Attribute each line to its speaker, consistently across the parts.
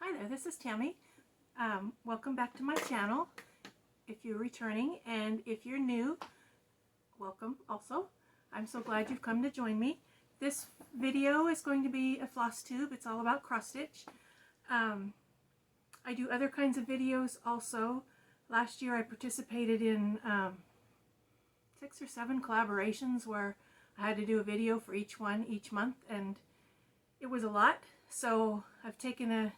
Speaker 1: Hi there, this is Tammy. Welcome back to my channel if you're returning, and if you're new, welcome also. I'm so glad you've come to join me. This video is going to be a floss tube. It's all about cross stitch. I do other kinds of videos also. Last year I participated in 6 or 7 collaborations where I had to do a video for each one each month, and it was a lot. So I've taken a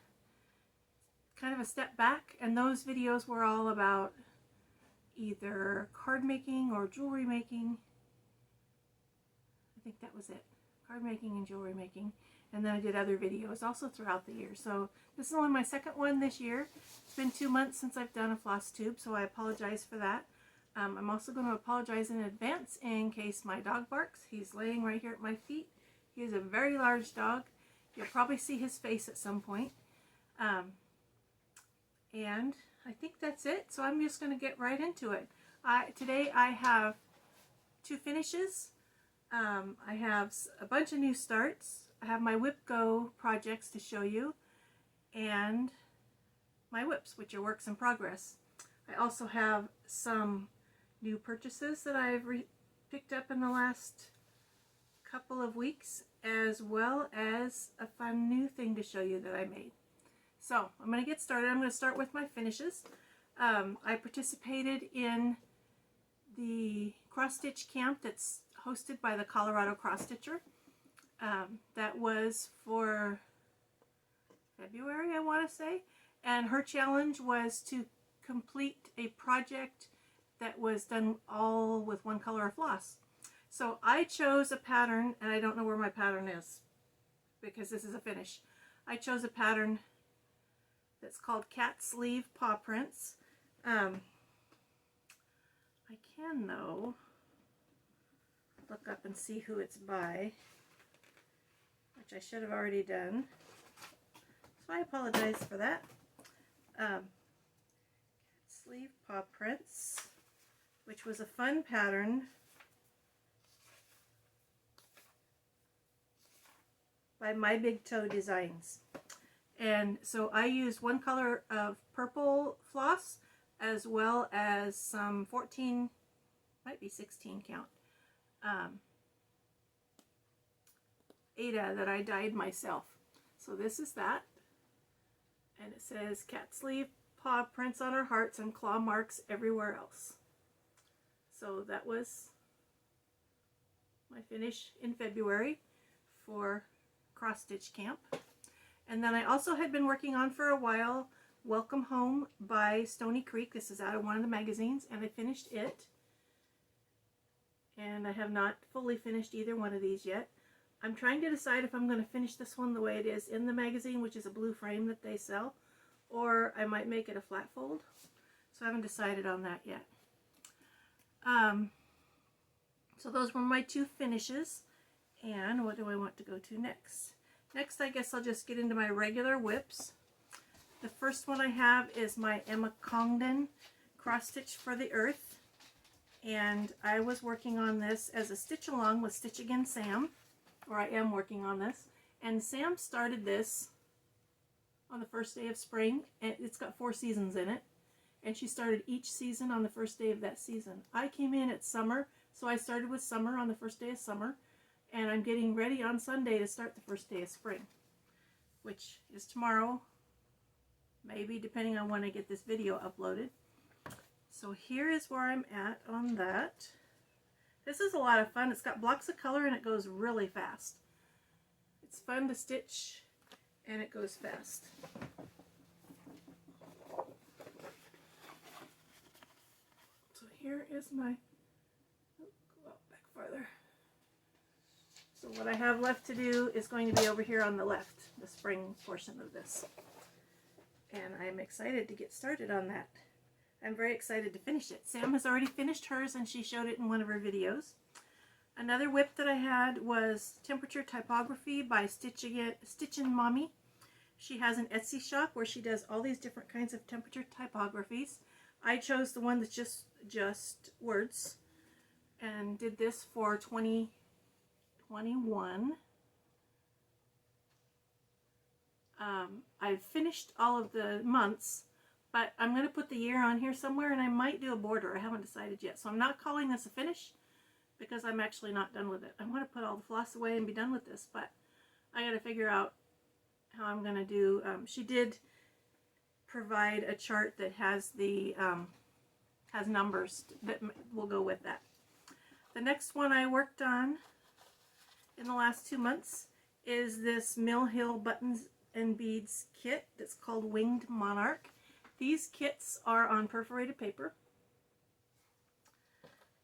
Speaker 1: kind of a step back, and those videos were all about either card making or jewelry making. I think that was it. Card making and jewelry making. And then I did other videos also throughout the year. So this is only my second one this year. It's been 2 months since I've done a floss tube, so I apologize for that. I'm also going to apologize in advance in case my dog barks. He's laying right here at my feet. He is a very large dog. You'll probably see his face at some point. And I think that's it. So I'm just going to get right into it. Today I have 2 finishes. I have a bunch of new starts. I have my WIPGO projects to show you, and my whips, which are works in progress. I also have some new purchases that I've picked up in the last couple of weeks, as well as a fun new thing to show you that I made. So I'm going to get started. I'm going to start with my finishes. I participated in the cross stitch camp that's hosted by the Colorado Cross Stitcher. That was for February, I want to say, and her challenge was to complete a project that was done all with one color of floss. So I chose a pattern, and I don't know where my pattern is because this is a finish. I chose a pattern that's called Cat Sleeve Paw Prints. I can, though, look up and see who it's by, which I should have already done. So I apologize for that. Cat Sleeve Paw Prints, which was a fun pattern by My Big Toe Designs. And so I used one color of purple floss, as well as some 14, might be 16 count, Ada that I dyed myself. So this is that. And it says Cat Sleeve Paw Prints on her hearts and claw marks everywhere else. So that was my finish in February for cross stitch camp. And then I also had been working on for a while Welcome Home by Stony Creek. This is out of one of the magazines, and I finished it. And I have not fully finished either one of these yet. I'm trying to decide if I'm going to finish this one the way it is in the magazine, which is a blue frame that they sell, or I might make it a flat fold. So I haven't decided on that yet. So those were my 2 finishes. And what do I want to go to next? Next, I guess I'll just get into my regular whips. The first one I have is my Emma Congdon Cross Stitch for the Earth. And I was working on this as a stitch along with Stitch Again Sam, or I am working on this. And Sam started this on the first day of spring, and it's got 4 seasons in it. And she started each season on the first day of that season. I came in at summer, so I started with summer on the first day of summer. And I'm getting ready on Sunday to start the first day of spring, which is tomorrow, maybe, depending on when I get this video uploaded. So here is where I'm at on that. This is a lot of fun. It's got blocks of color and it goes really fast. It's fun to stitch and it goes fast. So here is my, go out back farther. So what I have left to do is going to be over here on the left, the spring portion of this. And I'm excited to get started on that. I'm very excited to finish it. Sam has already finished hers and she showed it in one of her videos. Another whip that I had was Temperature Typography by Stitchin' Mommy. She has an Etsy shop where she does all these different kinds of temperature typographies. I chose the one that's just words and did this for 2021. I've finished all of the months, but I'm going to put the year on here somewhere, and I might do a border. I haven't decided yet, so I'm not calling this a finish because I'm actually not done with it. I want to put all the floss away and be done with this, but I got to figure out how I'm going to do. She did provide a chart that has the has numbers that will go with that. The next one I worked on in the last 2 months is this Mill Hill Buttons and Beads kit that's called Winged Monarch. These kits are on perforated paper.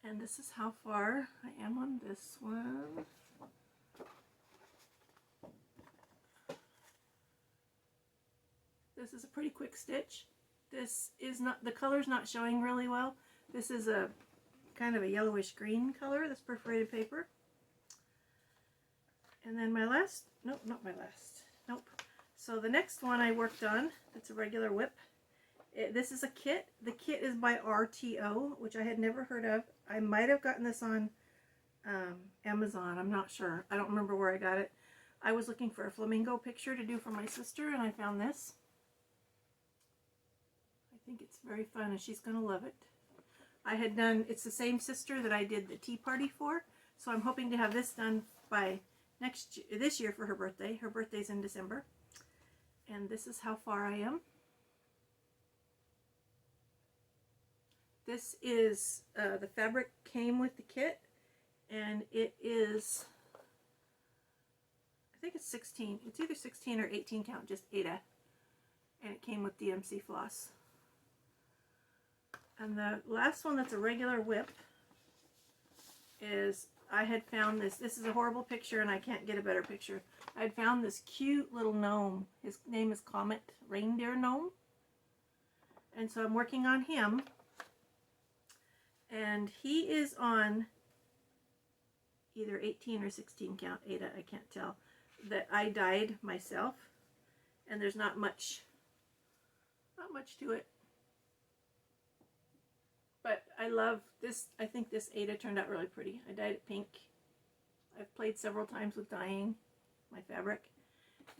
Speaker 1: And this is how far I am on this one. This is a pretty quick stitch. This is not, the color's not showing really well. This is a kind of a yellowish green color, this perforated paper. And then my last, nope, not my last, nope. So the next one I worked on, it's a regular whip. This is a kit. The kit is by RTO, which I had never heard of. I might have gotten this on Amazon, I'm not sure. I don't remember where I got it. I was looking for a flamingo picture to do for my sister, and I found this. I think it's very fun, and she's going to love it. I had done, it's the same sister that I did the tea party for, so I'm hoping to have this done by this year for her birthday. Her birthday's in December. And this is how far I am. This is, the fabric came with the kit, and it is, I think it's 16, it's either 16 or 18 count, just Ada, and it came with DMC floss. And the last one that's a regular whip is, I had found this is a horrible picture and I can't get a better picture. I had found this cute little gnome. His name is Comet Reindeer Gnome. And so I'm working on him. And he is on either 18 or 16 count, Ada, I can't tell, that I dyed myself. And there's not much to it. But I love this. I think this Ada turned out really pretty. I dyed it pink. I've played several times with dyeing my fabric,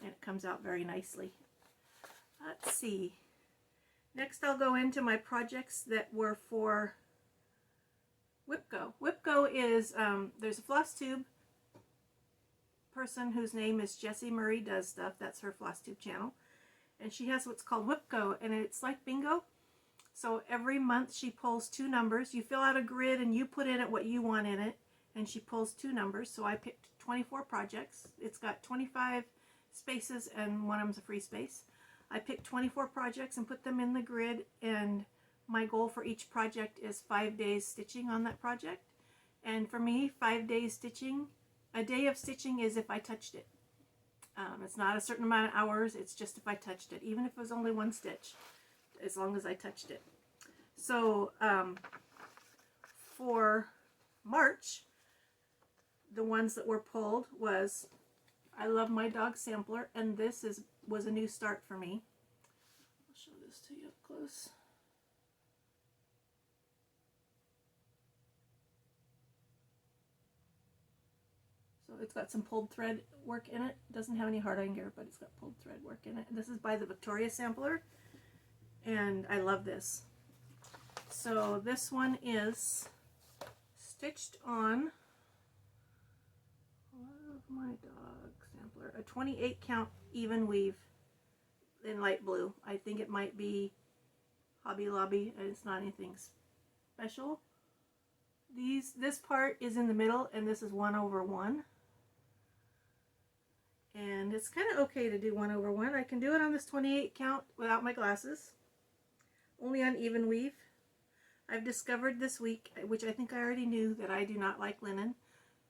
Speaker 1: and it comes out very nicely. Let's see. Next I'll go into my projects that were for WIPGO. WIPGO is, there's a Flosstube person whose name is Jessie Murray Does Stuff. That's her Flosstube channel. And she has what's called WIPGO, and it's like bingo. So every month she pulls 2 numbers. You fill out a grid and you put in it what you want in it, and she pulls 2 numbers. So I picked 24 projects. It's got 25 spaces and one of them's a free space. I picked 24 projects and put them in the grid, and my goal for each project is 5 days stitching on that project. And for me, 5 days stitching, a day of stitching is if I touched it. It's not a certain amount of hours, it's just if I touched it, even if it was only 1 stitch. As long as I touched it. So for March, the ones that were pulled was I Love My Dog Sampler, and this was a new start for me. I'll show this to you up close. So it's got some pulled thread work in it. It doesn't have any hard iron gear, but it's got pulled thread work in it. This is by the Victoria Sampler. And I love this. So this one is stitched on Love My Dog Sampler, a 28 count even weave in light blue. I think it might be Hobby Lobby. It's not anything special. This part is in the middle, and this is 1/1. And it's kind of okay to do 1/1. I can do it on this 28 count without my glasses. Only on even weave. I've discovered this week, which I think I already knew, that I do not like linen,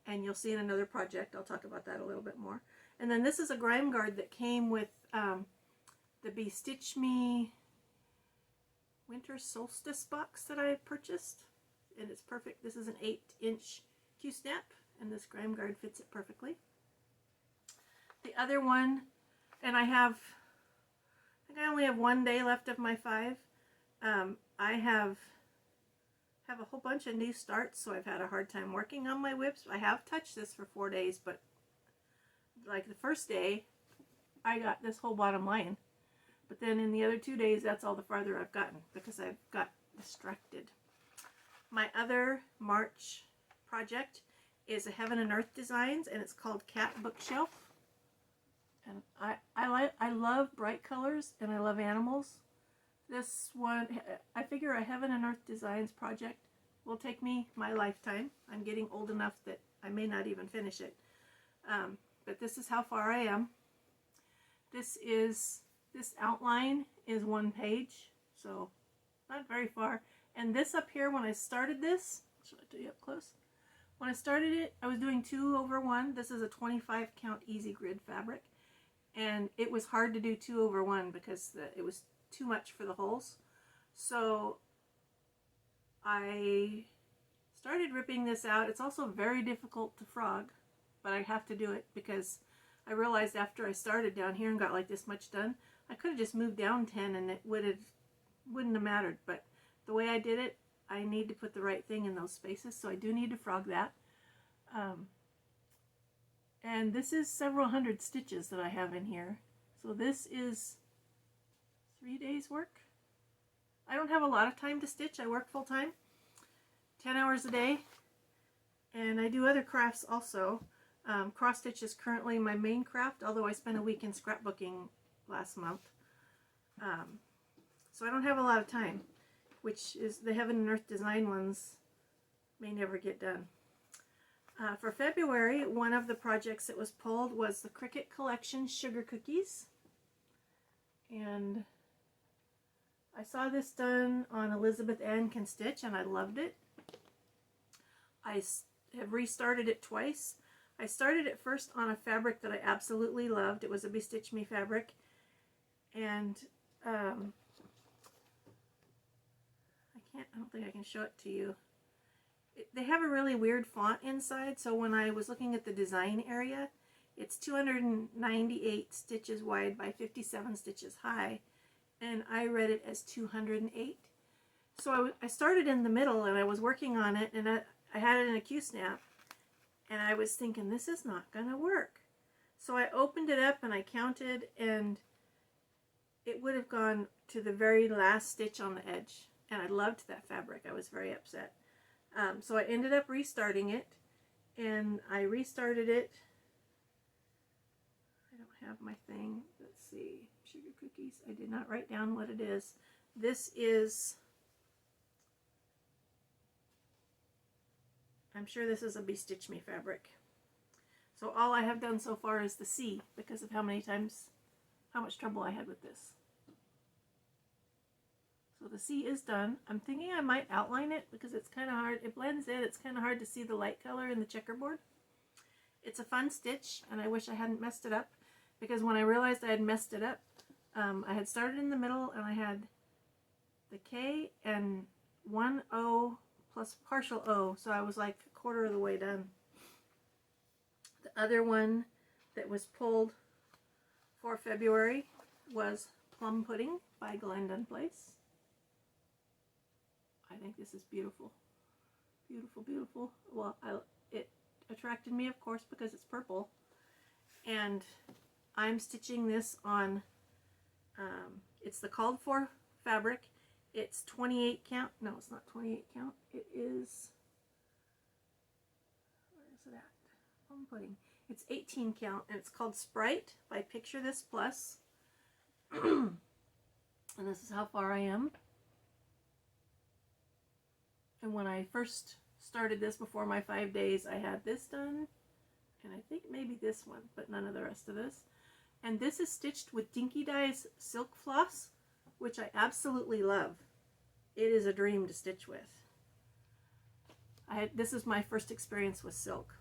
Speaker 1: and you'll see in another project. I'll talk about that a little bit more. And then this is a grime guard that came with the Be Stitch Me Winter Solstice box that I purchased, and it's perfect. This is an 8-inch Q-snap, and this grime guard fits it perfectly. The other one, and I think I only have 1 day left of my 5. I have a whole bunch of new starts, so I've had a hard time working on my whips. I have touched this for 4 days, but like the first day, I got this whole bottom line. But then in the other 2 days, that's all the farther I've gotten because I've got distracted. My other March project is a Heaven and Earth Designs, and it's called Cat Bookshelf. And I love bright colors, and I love animals. This one, I figure a Heaven and Earth Designs project will take me my lifetime. I'm getting old enough that I may not even finish it. But this is how far I am. This outline is 1 page, so not very far. And this up here, when I started this, should I do you up close? When I started it, I was doing 2/1. This is a 25 count easy grid fabric. And it was hard to do 2/1 because it was too much for the holes. So I started ripping this out. It's also very difficult to frog, but I have to do it because I realized after I started down here and got like this much done, I could have just moved down 10 and it wouldn't have mattered. But the way I did it, I need to put the right thing in those spaces, so I do need to frog that. And this is several hundred stitches that I have in here. So this is 3 days work. I don't have a lot of time to stitch. I work full time, 10 hours a day, and I do other crafts also. Cross stitch is currently my main craft, although I spent a week in scrapbooking last month. So I don't have a lot of time, which is the Heaven and Earth Design ones may never get done. For February, one of the projects that was pulled was the Cricut Collection Sugar Cookies. And I saw this done on Elizabeth Ann Can Stitch, and I loved it. I have restarted it twice. I started it first on a fabric that I absolutely loved. It was a Bestitch Me fabric. And I don't think I can show it to you. They have a really weird font inside, so when I was looking at the design area, it's 298 stitches wide by 57 stitches high, and I read it as 208. So I started in the middle, and I was working on it, and I had it in a Q-snap, and I was thinking, this is not going to work. So I opened it up, and I counted, and it would have gone to the very last stitch on the edge, and I loved that fabric. I was very upset. So I ended up restarting it, and I restarted it. I don't have my thing. Let's see. Sugar cookies. I did not write down what it is. This is, I'm sure this is a Bestitch Me fabric. So all I have done so far is the C because of how much trouble I had with this. So the C is done. I'm thinking I might outline it because it's kind of hard. It blends in. It's kind of hard to see the light color in the checkerboard. It's a fun stitch, and I wish I hadn't messed it up because when I realized I had messed it up, I had started in the middle and I had the K and 1 O plus partial O, so I was like a quarter of the way done. The other one that was pulled for February was Plum Pudding by Glendon Place. I think this is beautiful. Beautiful, beautiful. Well, it attracted me, of course, because it's purple. And I'm stitching this on, it's the called for fabric. It's 28 count. No, it's not 28 count. It is, where is it at? Plum Pudding. It's 18 count, and it's called Sprite by Picture This Plus. And this is how far I am. And when I first started this before my 5 days, I had this done, and I think maybe this one, but none of the rest of this. And this is stitched with Dinky Dye's silk floss, which I absolutely love. It is a dream to stitch with. This is my first experience with silk.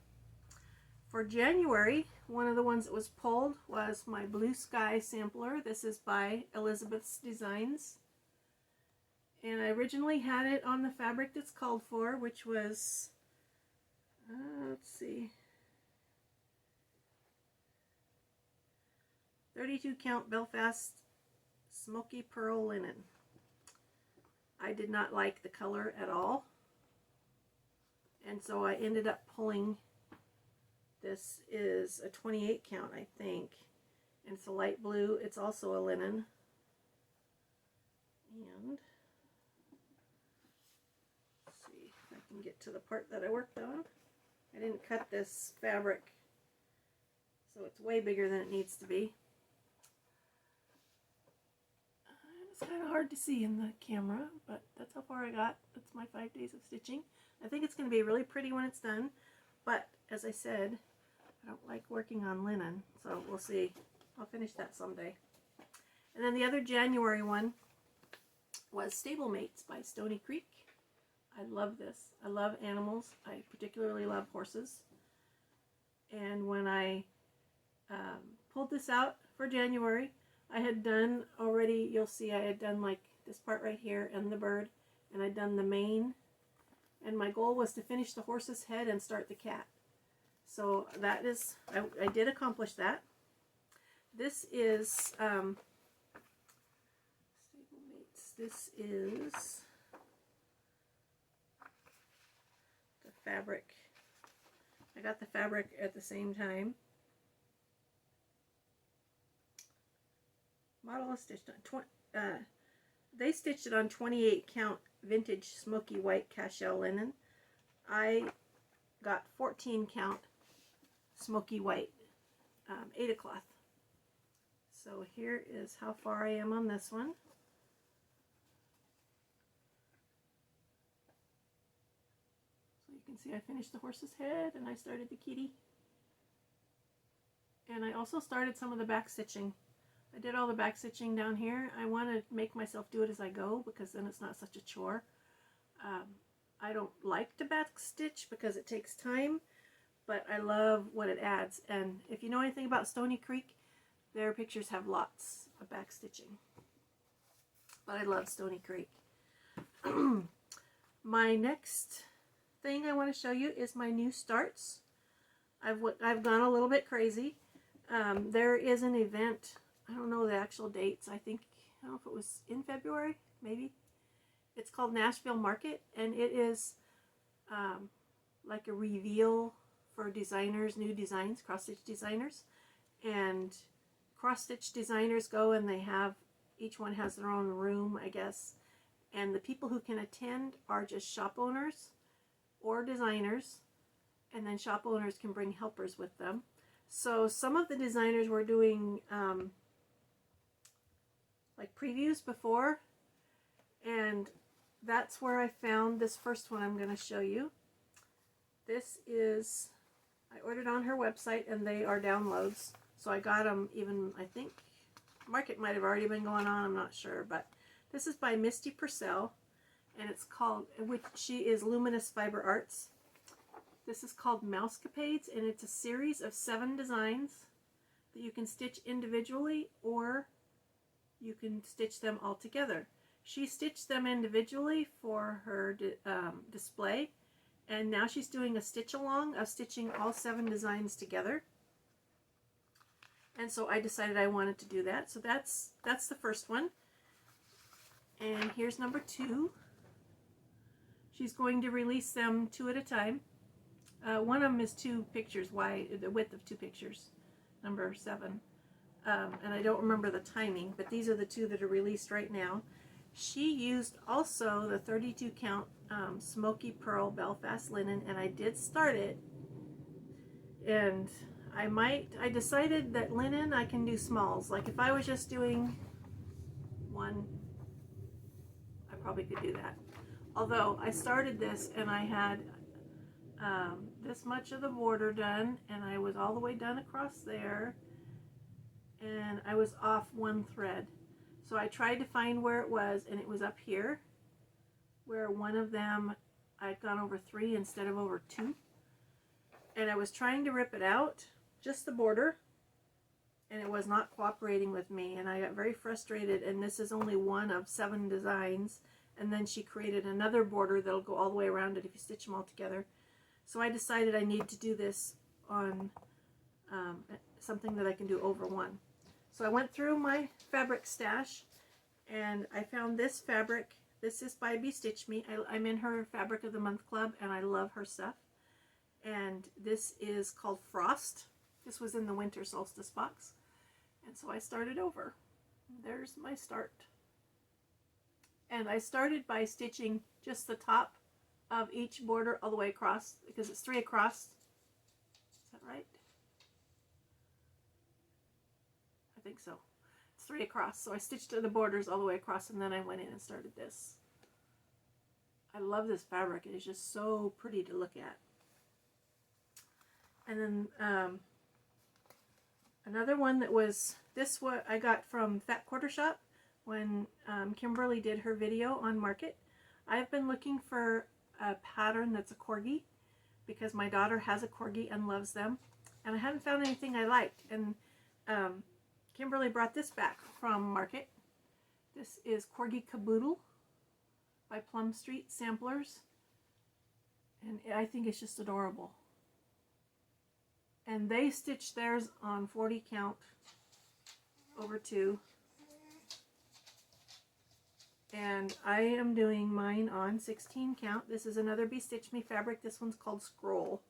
Speaker 1: For January, one of the ones that was pulled was my Blue Sky sampler. This is by Elizabeth's Designs. And I originally had it on the fabric that's called for, which was, let's see, 32 count Belfast Smoky Pearl Linen. I did not like the color at all, and so I ended up pulling, this is a 28 count, I think, and it's a light blue. It's also a linen. And let's see if I can get to the part that I worked on. I didn't cut this fabric, so it's way bigger than it needs to be. It's kind of hard to see in the camera, but that's how far I got. That's my 5 days of stitching. I think it's going to be really pretty when it's done, but as I said, I don't like working on linen, so we'll see. I'll finish that someday. And then the other January one was Stablemates by Stony Creek. I love this. I love animals. I particularly love horses. And when I pulled this out for January, I had done already, you'll see I had done like this part right here and the bird, and I'd done the mane. And my goal was to finish the horse's head and start the cat. So that is, I did accomplish that. This is Stablemates. This is the fabric. I got the fabric at the same time. Model is stitched on they stitched it on 28 count vintage smoky white cashel linen. I got 14 count smoky white Aida cloth. So here is how far I am on this one. So you can see I finished the horse's head and I started the kitty. And I also started some of the back stitching. I did all the back stitching down here. I want to make myself do it as I go because then it's not such a chore. I don't like to back stitch because it takes time, but I love what it adds. And if you know anything about Stony Creek, their pictures have lots of back stitching. But I love Stony Creek. My next thing I want to show you is my new starts. I've gone a little bit crazy. There is an event. I don't know the actual dates. I don't know if it was in February, maybe. It's called Nashville Market, and it is like a reveal for designers, new designs, cross-stitch designers. And cross-stitch designers go and they have, each one has their own room, I guess. And the people who can attend are just shop owners or designers, and then shop owners can bring helpers with them. So some of the designers were doing like previews before, and that's where I found this first one I'm going to show you. This is, I ordered on her website and they are downloads, so I got them even, I think market might have already been going on, I'm not sure, but this is by Misty Purcell, and it's called, which she is Luminous Fiber Arts. This is called Mousecapades, and it's a series of 7 designs that you can stitch individually or you can stitch them all together. She stitched them individually for her display, and now she's doing a stitch along of stitching all 7 designs together. And so I decided I wanted to do that. So that's the first one. And here's number 2. She's going to release them 2 at a time. One of them is 2 pictures wide, the width of 2 pictures, number 7. And I don't remember the timing, but these are the 2 that are released right now. She used also the 32 count Smoky Pearl Belfast linen, and I did start it. And I decided that linen I can do smalls. Like if I was just doing one, I probably could do that. Although I started this and I had this much of the border done, and I was all the way done across there, and I was off 1 thread. So I tried to find where it was, and it was up here, where one of them I'd gone over 3 instead of over 2. And I was trying to rip it out, just the border, and it was not cooperating with me, and I got very frustrated. And this is only one of 7 designs, and then she created another border that'll go all the way around it if you stitch them all together. So I decided I need to do this on something that I can do over 1. So I went through my fabric stash and I found this fabric. This is by Be Stitch Me. I'm in her Fabric of the Month Club and I love her stuff. And this is called Frost. This was in the Winter Solstice box. And so I started over. There's my start. And I started by stitching just the top of each border all the way across, because it's 3 across. Is that right? I think so. It's 3 across. So I stitched the borders all the way across, and then I went in and started this. I love this fabric. It is just so pretty to look at. And then another one that was, this what I got from Fat Quarter Shop when Kimberly did her video on Market. I've been looking for a pattern that's a corgi because my daughter has a corgi and loves them, and I haven't found anything I liked. And Kimberly brought this back from Market. This is Corgi Caboodle by Plum Street Samplers, and I think it's just adorable. And they stitched theirs on 40 count over 2. And I am doing mine on 16 count. This is another Be Stitch Me fabric. This one's called Scroll.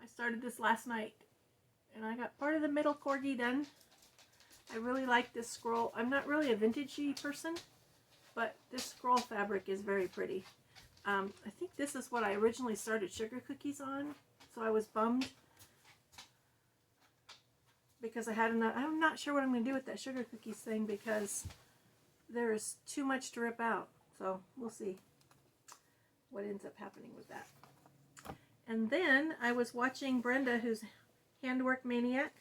Speaker 1: I started this last night, and I got part of the middle corgi done. I really like this scroll. I'm not really a vintagey person, but this scroll fabric is very pretty. I think this is what I originally started sugar cookies on, so I was bummed because I had enough. I'm not sure what I'm going to do with that sugar cookies thing because there's too much to rip out. So we'll see what ends up happening with that. And then I was watching Brenda, who's Handwork Maniac,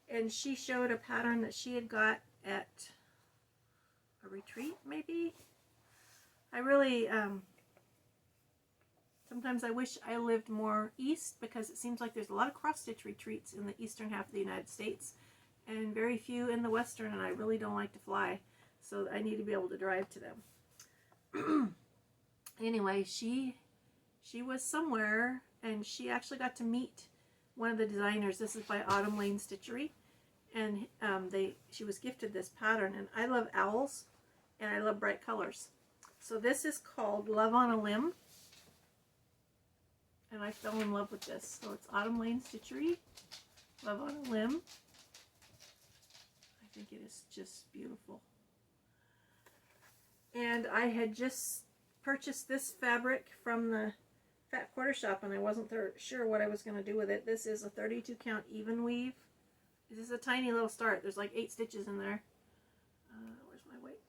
Speaker 1: and she showed a pattern that she had got at a retreat, maybe. I really, sometimes I wish I lived more east, because it seems like there's a lot of cross-stitch retreats in the eastern half of the United States and very few in the western, and I really don't like to fly, so I need to be able to drive to them. Anyway, she was somewhere, and she actually got to meet one of the designers. This is by Autumn Lane Stitchery, and she was gifted this pattern, and I love owls and I love bright colors. So this is called Love on a Limb, and I fell in love with this. So it's Autumn Lane Stitchery, Love on a Limb. I think it is just beautiful. And I had just purchased this fabric from the Fat Quarter Shop, and I wasn't sure what I was going to do with it. This is a 32 count even weave. This is a tiny little start. There's like 8 stitches in there. Where's my weight?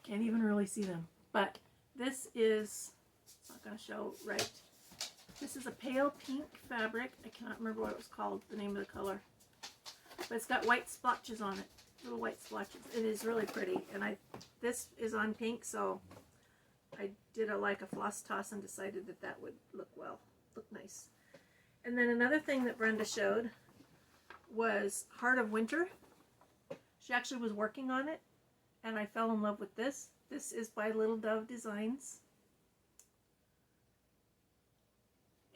Speaker 1: Can't even really see them. But this is, it's not going to show right. This is a pale pink fabric. I cannot remember what it was called, the name of the color. But it's got white splotches on it. Little white splotches. It is really pretty. And this is on pink, so I did like a floss toss and decided that that would look nice. And then another thing that Brenda showed was Heart of Winter. She actually was working on it, and I fell in love with this. This is by Little Dove Designs.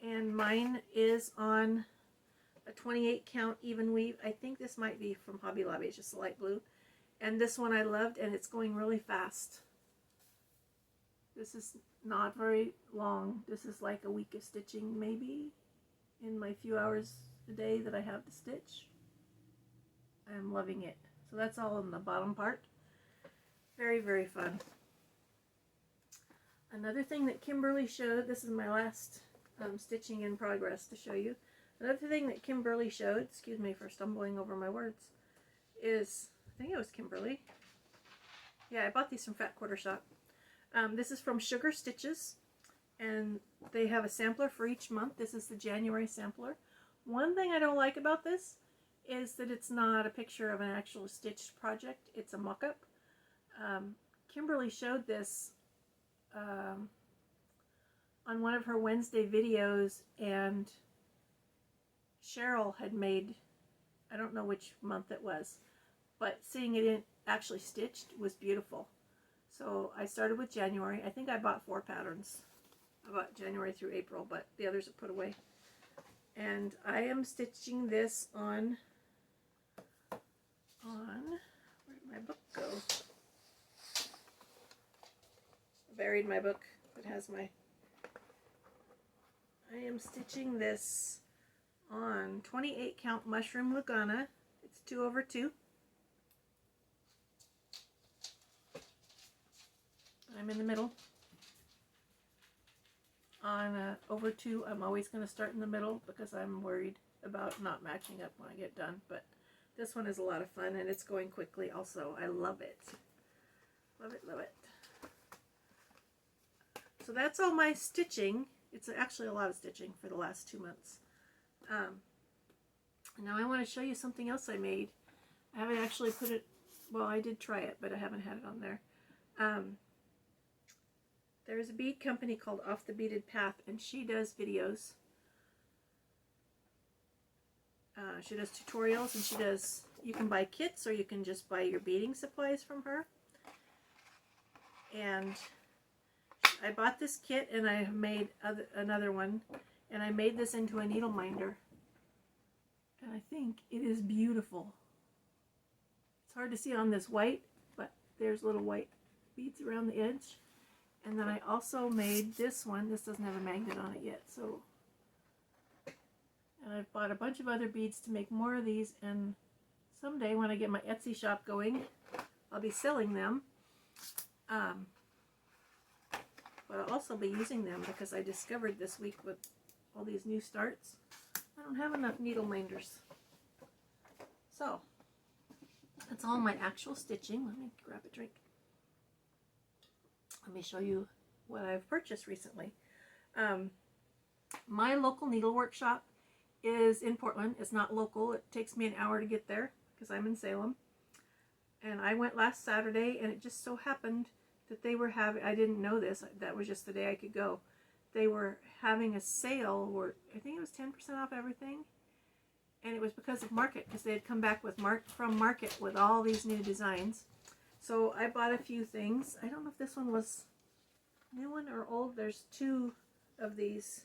Speaker 1: And mine is on a 28 count even weave. I think this might be from Hobby Lobby. It's just a light blue. And this one I loved, and it's going really fast. This is not very long. This is like a week of stitching maybe in my few hours a day that I have to stitch. I'm loving it. So that's all in the bottom part. Very, very fun. Another thing that Kimberly showed, this is my last stitching in progress to show you. Another thing that Kimberly showed, excuse me for stumbling over my words, is, I think it was Kimberly. Yeah, I bought these from Fat Quarter Shop. This is from Sugar Stitches, and they have a sampler for each month. This is the January sampler. One thing I don't like about this is that it's not a picture of an actual stitched project. It's a mock-up. Kimberly showed this on one of her Wednesday videos, and Cheryl had made, I don't know which month it was, but seeing it actually stitched was beautiful. So I started with January. I think I bought 4 patterns. I bought January through April, but the others are put away. And I am stitching this on where did my book go? I buried my book. It has my, I am stitching this on 28 count mushroom Lugana. It's 2/2. I'm in the middle. On over 2, I'm always going to start in the middle because I'm worried about not matching up when I get done. But this one is a lot of fun and it's going quickly also. I love it. Love it, love it. So that's all my stitching. It's actually a lot of stitching for the last 2 months. Now I want to show you something else I made. I haven't actually put it, well, I did try it, but I haven't had it on there. There's a bead company called Off the Beaded Path, and she does videos. She does tutorials, and she does, you can buy kits or you can just buy your beading supplies from her. And I bought this kit and I have made another one, and I made this into a needle minder. And I think it is beautiful. It's hard to see on this white, but there's little white beads around the edge. And then I also made this one. This doesn't have a magnet on it yet, so. And I've bought a bunch of other beads to make more of these, and someday when I get my Etsy shop going, I'll be selling them. But I'll also be using them because I discovered this week with all these new starts, I don't have enough needle minders. So, that's all my actual stitching. Let me grab a drink. Let me show you what I've purchased recently. My local needle workshop is in Portland. It's not local. It takes me an hour to get there because I'm in Salem. And I went last Saturday, and it just so happened that they were having, I didn't know this, that was just the day I could go. They were having a sale where I think it was 10% off everything. And it was because of Market, because they had come back with from Market with all these new designs. So I bought a few things. I don't know if this one was new one or old. There's 2 of these.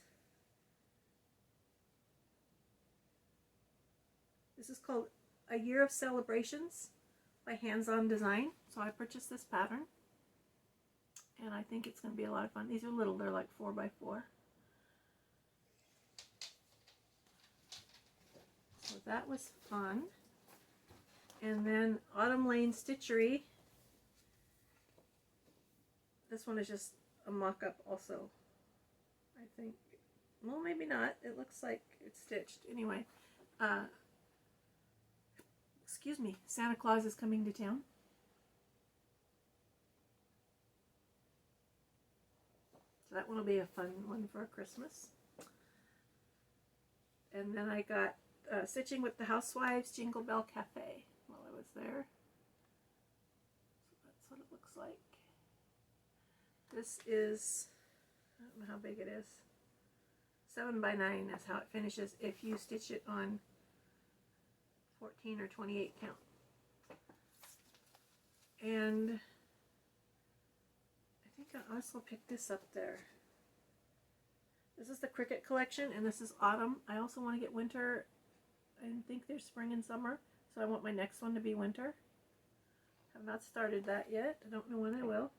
Speaker 1: This is called A Year of Celebrations by Hands On Design. So I purchased this pattern. And I think it's going to be a lot of fun. These are little. They're like 4x4. So that was fun. And then Autumn Lane Stitchery. This one is just a mock-up also, I think. Well, maybe not. It looks like it's stitched. Anyway, excuse me, Santa Claus is coming to town. So that one will be a fun one for Christmas. And then I got Stitching with the Housewives Jingle Bell Cafe while I was there. So that's what it looks like. This is, I don't know how big it is, 7x9 is how it finishes if you stitch it on 14 or 28 count. And I think I also picked this up there. This is the Cricket collection, and this is autumn. I also want to get winter. I think there's spring and summer, so I want my next one to be winter. Have not started that yet. I don't know when I will.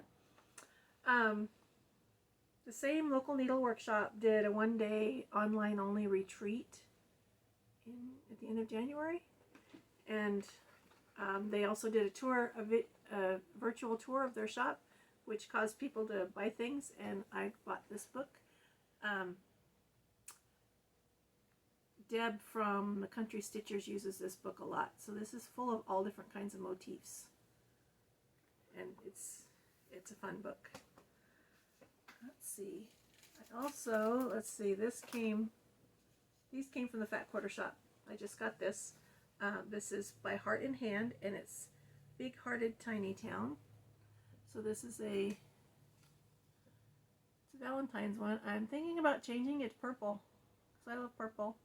Speaker 1: The same local needle workshop did a 1-day online only retreat at the end of January, and they also did a tour, a virtual tour of their shop, which caused people to buy things, and I bought this book. Deb from the Country Stitchers uses this book a lot, so this is full of all different kinds of motifs, and it's a fun book. Let's see. I also, let's see, these came from the Fat Quarter Shop. I just got this. This is by Heart in Hand, and it's Big Hearted Tiny Town. So this is it's a Valentine's one. I'm thinking about changing it to purple, because I love purple.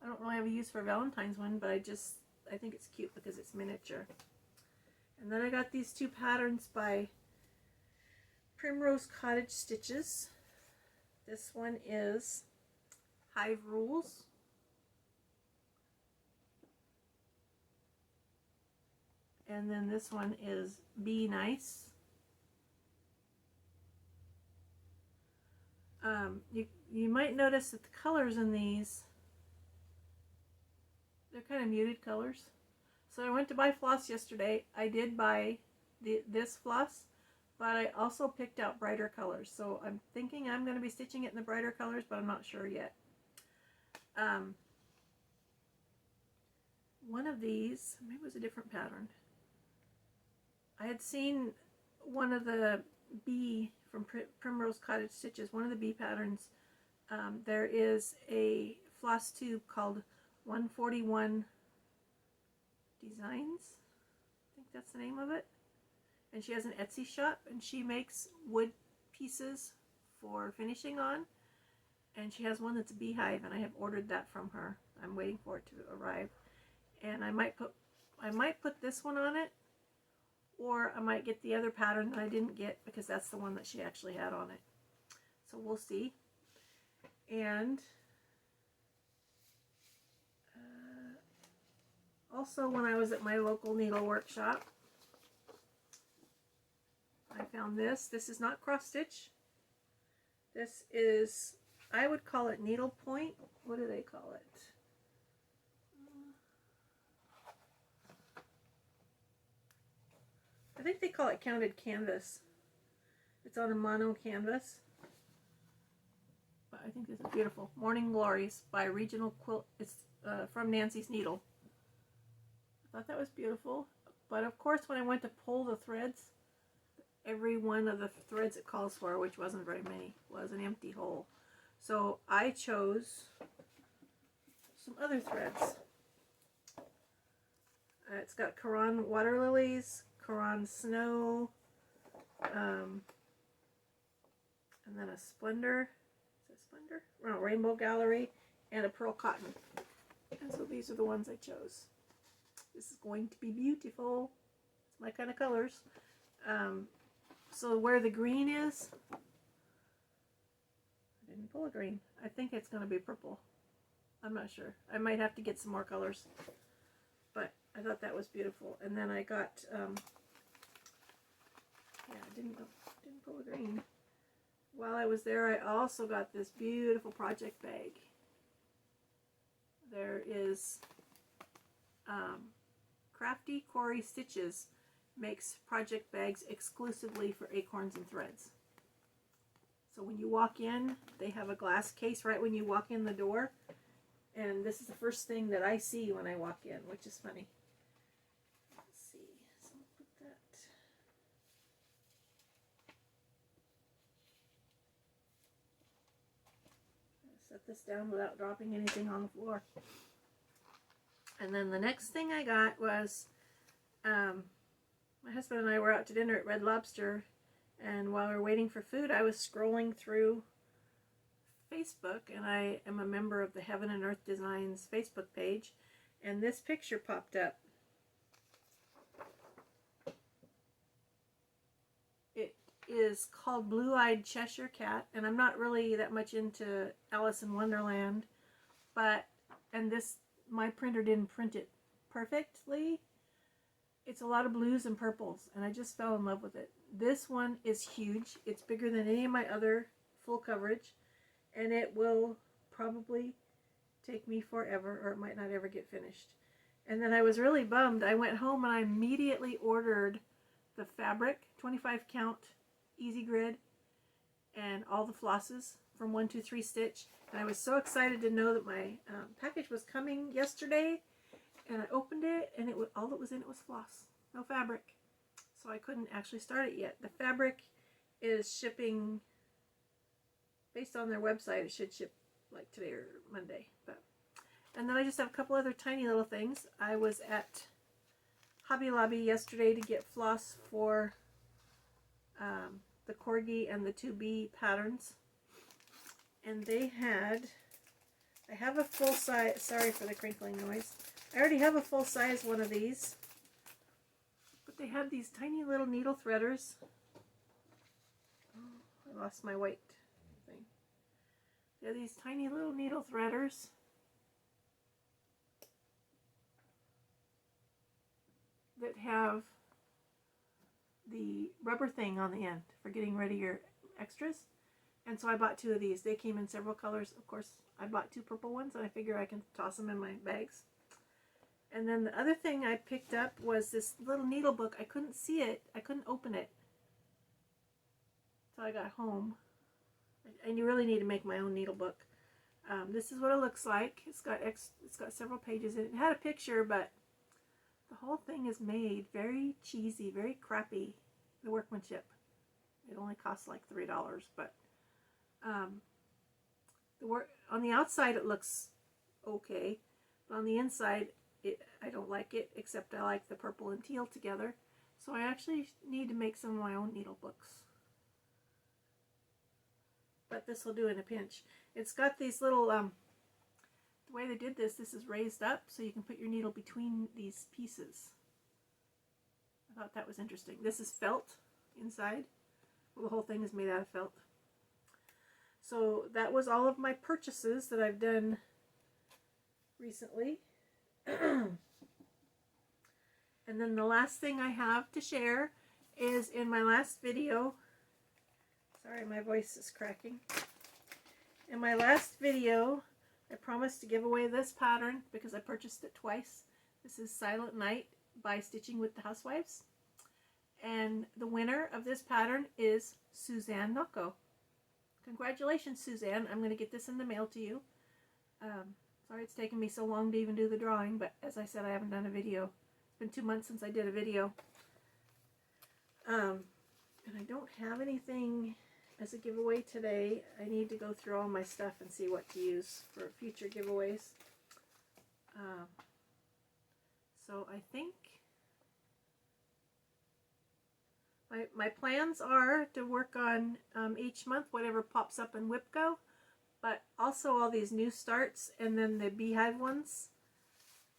Speaker 1: I don't really have a use for a Valentine's one, but I think it's cute because it's miniature. And then I got these 2 patterns by Primrose Cottage Stitches. This one is Hive Rules. And then this one is Be Nice. You might notice that the colors in these, they're kind of muted colors. So I went to buy floss yesterday. I did buy this floss, but I also picked out brighter colors. So I'm thinking I'm going to be stitching it in the brighter colors, but I'm not sure yet. One of these, maybe it was a different pattern. I had seen one of the bee from Primrose Cottage Stitches, one of the bee patterns. There is a Flosstube called 141 Designs. I think that's the name of it. And she has an Etsy shop, and she makes wood pieces for finishing on. And she has one that's a beehive, and I have ordered that from her. I'm waiting for it to arrive. And I might put this one on it, or I might get the other pattern that I didn't get because that's the one that she actually had on it. So we'll see. And also, when I was at my local needle workshop, I found this. This is not cross stitch. This is, I would call it needle point. What do they call it? I think they call it counted canvas. It's on a mono canvas. But I think this is beautiful. Morning Glories by Regional Quilt. It's from Nancy's Needle. I thought that was beautiful. But of course, when I went to pull the threads, every one of the threads it calls for, which wasn't very many, was an empty hole. So I chose some other threads. It's got Caron Water Lilies, Caron Snow, and then a Splendor. Is that Splendor? No, Rainbow Gallery, and a Pearl Cotton. And so these are the ones I chose. This is going to be beautiful. It's my kind of colors. So where the green is, I didn't pull a green. I think it's going to be purple. I'm not sure. I might have to get some more colors. But I thought that was beautiful. And then I got, I didn't pull a green. While I was there, I also got this beautiful project bag. There is Crafty Corey Stitches makes project bags exclusively for acorns and threads. So when you walk in, they have a glass case right when you walk in the door. And this is the first thing that I see when I walk in, which is funny. Let's see. So I'll put that. Set this down without dropping anything on the floor. And then the next thing I got was my husband and I were out to dinner at Red Lobster, and while we were waiting for food, I was scrolling through Facebook, and I am a member of the Heaven and Earth Designs Facebook page, and this picture popped up. It is called Blue-Eyed Cheshire Cat, and I'm not really that much into Alice in Wonderland, and my printer didn't print it perfectly. It's a lot of blues and purples, and I just fell in love with it. This one is huge. It's bigger than any of my other full coverage, and it will probably take me forever, or it might not ever get finished. And then I was really bummed. I went home and I immediately ordered the fabric, 25 count, easy grid, and all the flosses from 123 Stitch. And I was so excited to know that my package was coming yesterday. And I opened it, and all that was in it was floss, no fabric. So I couldn't actually start it yet. The fabric is shipping, based on their website, it should ship like today or Monday. And then I just have a couple other tiny little things. I was at Hobby Lobby yesterday to get floss for the Corgi and the 2B patterns. And they had, I have a full size, sorry for the crinkling noise. I already have a full size one of these, but they had these tiny little needle threaders. Oh, I lost my white thing. They're these tiny little needle threaders. That have the rubber thing on the end for getting rid of your extras. And so I bought 2 of these. They came in several colors. Of course, I bought 2 purple ones, and I figure I can toss them in my bags. And then the other thing I picked up was this little needle book. I couldn't see it. I couldn't open it until I got home. And you really need to make my own needle book. This is what it looks like. It's got several pages in it. It had a picture, but the whole thing is made very cheesy, very crappy. The workmanship. It only costs like $3, but on the outside it looks okay, but on the inside I don't like it, except I like the purple and teal together. So I actually need to make some of my own needle books. But this will do in a pinch. It's got these little, the way they did this is raised up so you can put your needle between these pieces. I thought that was interesting. This is felt inside. Well, the whole thing is made out of felt. So that was all of my purchases that I've done recently. And then the last thing I have to share is in my last video. Sorry, my voice is cracking. In my last video, I promised to give away this pattern because I purchased it twice. This is Silent Night by Stitching with the Housewives. And the winner of this pattern is Suzanne Nocco. Congratulations, Suzanne. I'm going to get this in the mail to you. Sorry it's taken me so long to even do the drawing, but as I said, I haven't done a video. It's been 2 months since I did a video. And I don't have anything as a giveaway today. I need to go through all my stuff and see what to use for future giveaways. So I think my plans are to work on each month whatever pops up in WIPGO, but also all these new starts and then the beehive ones.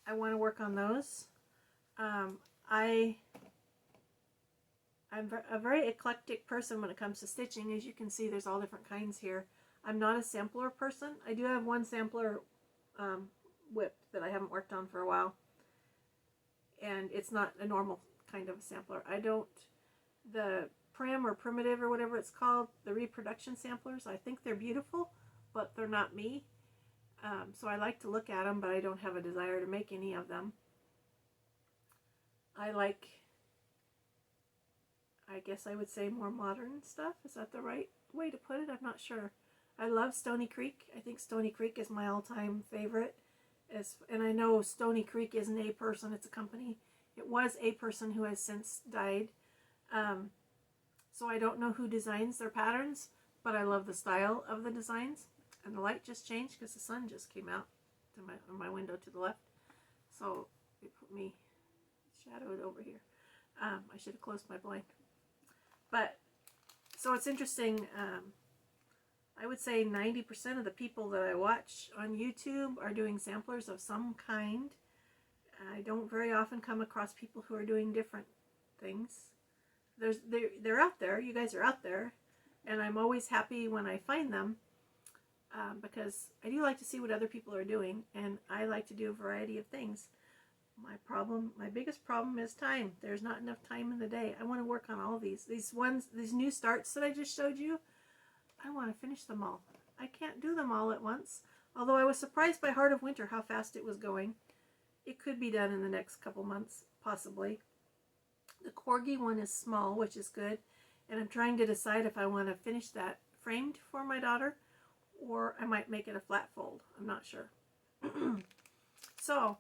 Speaker 1: I want to work on those. I'm a very eclectic person when it comes to stitching. As you can see, there's all different kinds here. I'm not a sampler person. I do have one sampler whip that I haven't worked on for a while, and it's not a normal kind of sampler. The prim or primitive or whatever it's called, the reproduction samplers, I think they're beautiful, but they're not me. So I like to look at them, but I don't have a desire to make any of them. I guess I would say more modern stuff. Is that the right way to put it? I'm not sure. I love Stony Creek. I think Stony Creek is my all-time favorite. And I know Stony Creek isn't a person, it's a company. It was a person who has since died. So I don't know who designs their patterns, but I love the style of the designs. And the light just changed because the sun just came out to my window to the left. So it put me shadowed over here. I should have closed my blind. But, so it's interesting. I would say 90% of the people that I watch on YouTube are doing samplers of some kind. I don't very often come across people who are doing different things. They're out there. You guys are out there. And I'm always happy when I find them. Because I do like to see what other people are doing. And I like to do a variety of things. My biggest problem is time. There's not enough time in the day. I want to work on all these new starts that I just showed you. I want to finish them all. I can't do them all at once. Although I was surprised by Heart of Winter how fast it was going. It could be done in the next couple months, possibly. The Corgi one is small, which is good. And I'm trying to decide if I want to finish that framed for my daughter, or I might make it a flat fold. I'm not sure. So,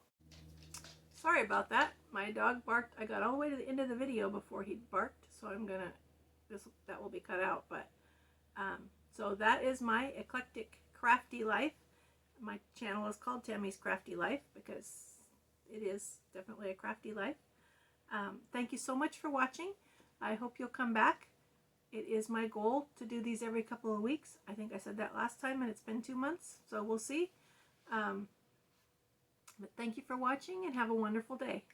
Speaker 1: sorry about that. My dog barked. I got all the way to the end of the video before he barked, so that will be cut out. But so that is my eclectic crafty life. My channel is called Tammy's Crafty Life because it is definitely a crafty life. Thank you so much for watching. I hope you'll come back. It is my goal to do these every couple of weeks. I think I said that last time and it's been 2 months, so we'll see. But thank you for watching and have a wonderful day.